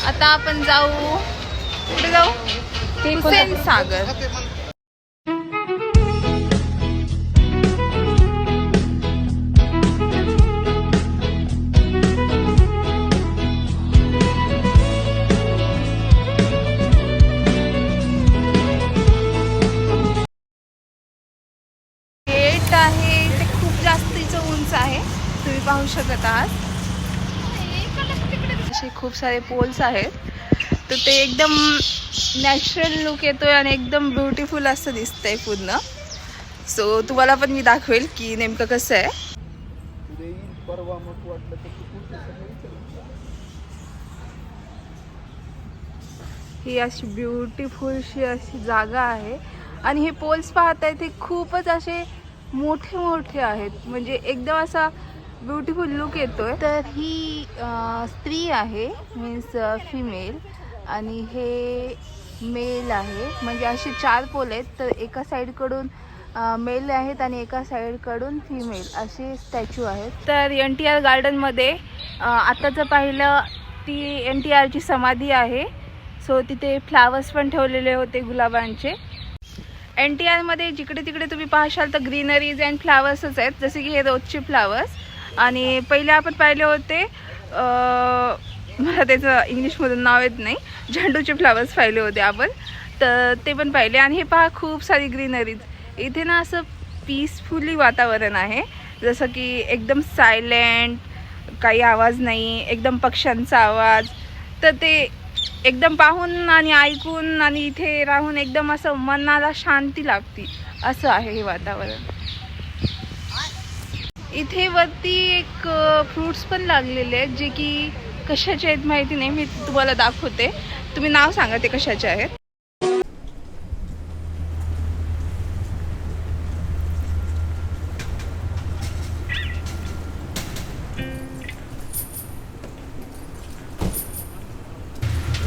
आता आपण जाऊ कुठे जाऊ? हुसेन सागर. गेट आहे ते खूप जास्तीचं उंच आहे, तुम्ही पाहू शकत आहात. असे खूप सारे पोल्स आहेत, तर ते एकदम नॅचरल लुक येतोय आणि एकदम ब्युटिफुल असं दिसतंय पूर्ण. सो तुम्हाला पण मी दाखवेल की नेमकं कसं आहे. ही अशी ब्युटिफुलशी अशी जागा आहे आणि हे पोल्स पाहताय ते खूपच असे मोठे मोठे आहेत, म्हणजे एकदम असा ब्युटिफुल लुक येतोय. तर ही स्त्री आहे, मीन्स फिमेल, आणि हे मेल आहे. म्हणजे असे 4 पोल आहेत, तर एका साईडकडून मेल आहेत आणि एका साईडकडून फिमेल असे स्टॅच्यू आहेत. तर NTR गार्डनमध्ये आताचं पाहिलं ती NTRची समाधी आहे. सो तिथे फ्लावर्स पण ठेवलेले होते गुलाबांचे. NTRमध्ये जिकडे तिकडे तुम्ही पाहशाल तर ग्रीनरीज अँड फ्लावर्सच आहेत, जसे की हे रोजचे फ्लावर्स. आणि पहिले आपण पाहिले होते, मला त्याचं इंग्लिशमधून नाव येत नाही, झेंडूचे फ्लावर्स पाहिले होते आपण, तर ते पण पाहिले. आणि हे पहा खूप सारी ग्रीनरीज. इथे ना असं पीसफुली वातावरण आहे, जसं की एकदम सायलेंट, काही आवाज नाही, एकदम पक्ष्यांचा आवाज. तर ते एकदम पाहून आणि ऐकून आणि इथे राहून एकदम असं मनाला शांती लाभते, असं आहे हे वातावरण. इथे वरती एक फ्रूट्स पण लागलेले आहेत, जे की कशाचे आहेत माहिती नाही, मी तुम्हाला दाखवते. तुम्ही नाव सांगा ते कशाचे आहेत.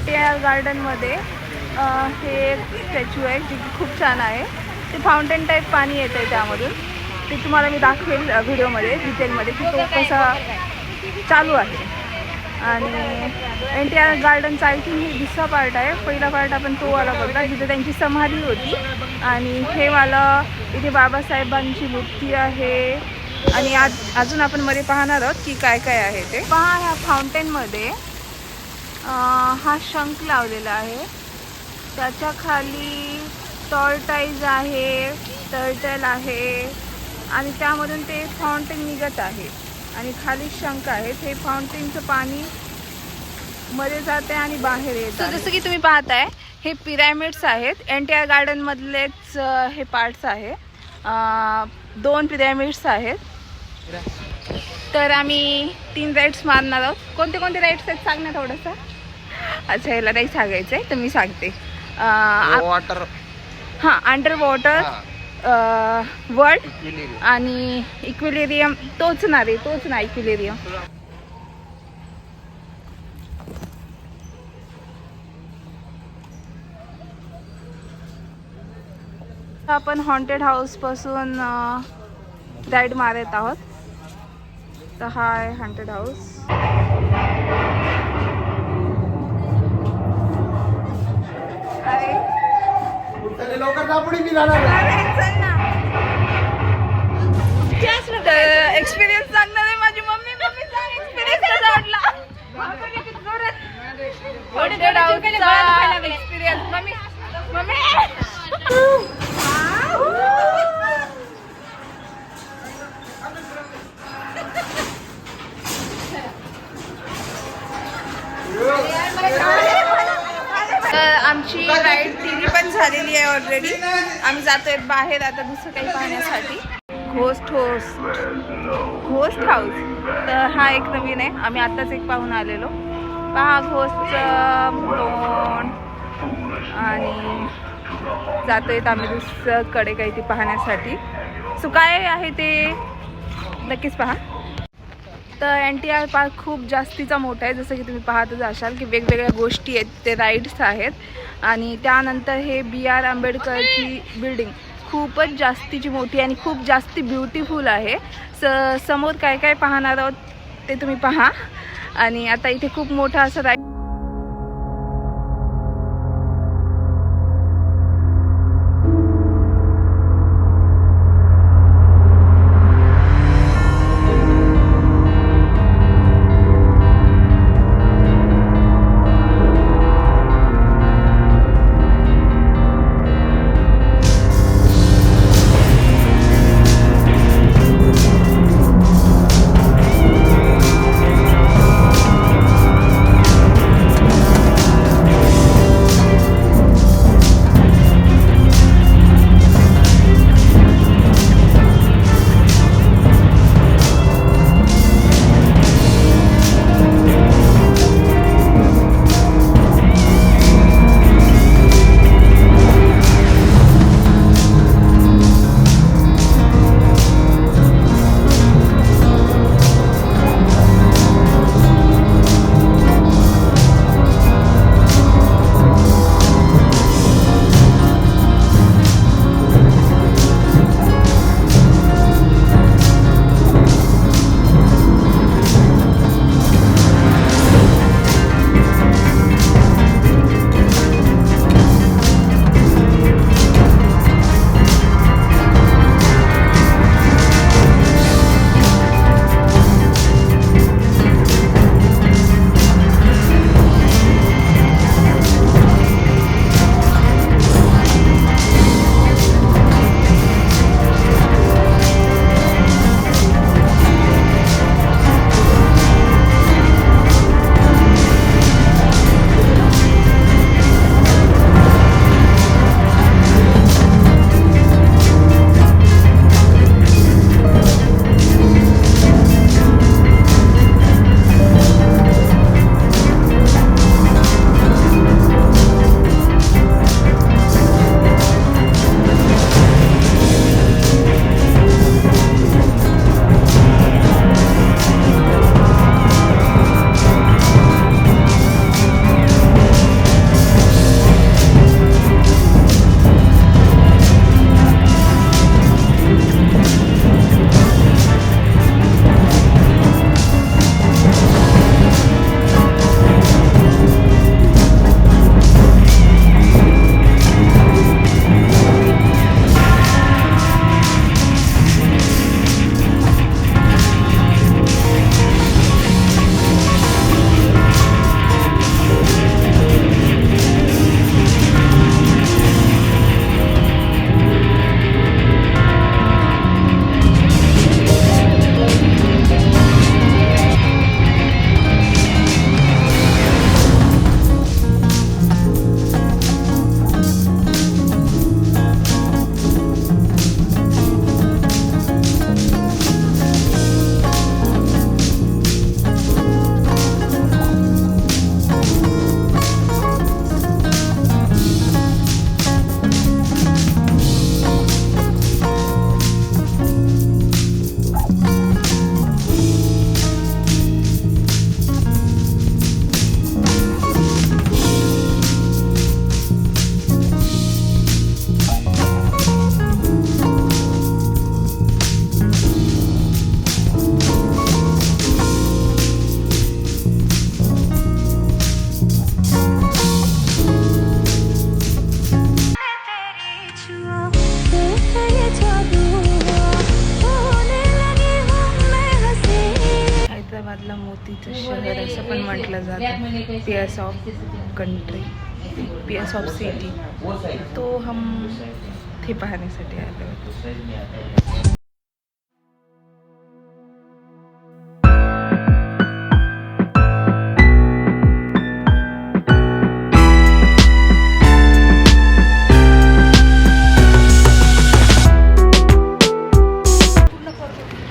NTR गार्डनमध्ये हे एक स्टॅच्यू आहे जे की खूप छान आहे. ते फाउंटेन टाईप पाणी येतं आहे त्यामधून. ते तुम्हाला मी दाखवेल व्हिडिओमध्ये डिटेलमध्ये की तो कसा चालू आहे. आणि NTR गार्डनचा आय थिंक हे दुसरा पार्ट आहे. पहिला पार्ट आपण तो वाला बघला जिथे त्यांची समाधी होती, आणि हे वाला इथे बाबासाहेबांची मूर्ती आहे. आणि अजून आपण मध्ये पाहणार आहोत की काय काय आहे ते. पहा, ह्या फाउंटेनमध्ये हा शंख लावलेला आहे, त्याच्या खाली टॉर्टाईज आहे, टर्टल आहे, आणि त्यामधून ते फाउंटेन निघत आहे आणि खाली शंख आहेत. हे फाउंटेनचं पाणी मध्ये जाते आणि बाहेर येतं. जसं की तुम्ही पाहताय हे पिरॅमिड्स आहेत. NTR गार्डनमधलेच हे पार्ट्स आहे. 2 पिरॅमिड्स आहेत. तर आम्ही 3 राईड्स मारणार आहोत. कोणते कोणते राईड्स आहेत सांग ना थोडंसं. अच्छा, ह्याला नाही सांगायचं आहे तर मी सांगते. वॉटर, हां, अंडर वॉटर वर्ल्ड आणि इक्विलिरियम. तोच ना इक्विलिरियम. आपण हॉन्टेड हाऊसपासून राईड मारत आहोत. तर हा आहे हॉन्टेड हाऊस. एक्सपिरियन्स सांगणार आहे माझी मम्मी. एक्सपिरियन्स कसा वाटला? Experience mummy. आमची राईड तिन्ही पण झालेली आहे ऑलरेडी. आम्ही जातोय बाहेर आता दुसरं काही पाहण्यासाठी. Ghost house. तर हा एक नवीन आहे, आम्ही आत्ताच एक पाहून आलेलो. पहा घोस्टचं तोंड. आणि जातोय आम्ही दुसरीकडे काही ते पाहण्यासाठी. सो काय आहे ते नक्कीच पहा. तर NTR पार्क खूप जास्तीचा मोठा आहे, जसं की तुम्ही पाहतच असाल की वेगवेगळ्या गोष्टी आहेत, ते राईड्स आहेत. आणि त्यानंतर हे BR आंबेडकरची बिल्डिंग खूपच जास्तीची मोठी आणि खूप जास्ती ब्युटिफुल आहे. समोर काय काय पाहणार आहोत ते तुम्ही पहा. आणि आता इथे खूप मोठा असं ride. PS of country, PS of city, तो हम ते पाहण्यासाठी आलो.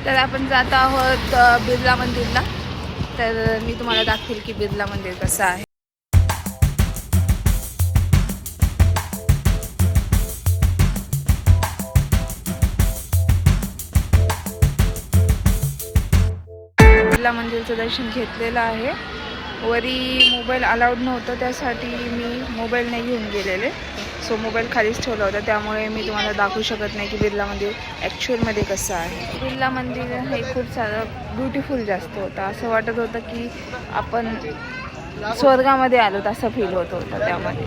तर आपण जात आहोत बिर्ला मंदिरला. तर मी तुम्हाला दाखवेल की बिर्ला मंदिर कसं आहे. बिर्ला मंदिरचं दर्शन घेतलेलं आहे. वरी मोबाईल अलाउड नव्हतं, त्यासाठी मी मोबाईल नाही घेऊन गेलेले. सो मोबाईल खालीच ठेवला होता, त्यामुळे मी तुम्हाला दाखवू शकत नाही की बिर्ला मंदिर ॲक्च्युअलमध्ये कसं आहे. बिर्ला मंदिर हे खूप सारं ब्युटिफुल जास्त होतं. असं वाटत होतं की आपण स्वर्गामध्ये आलो, तसा फील होत होता त्यामध्ये.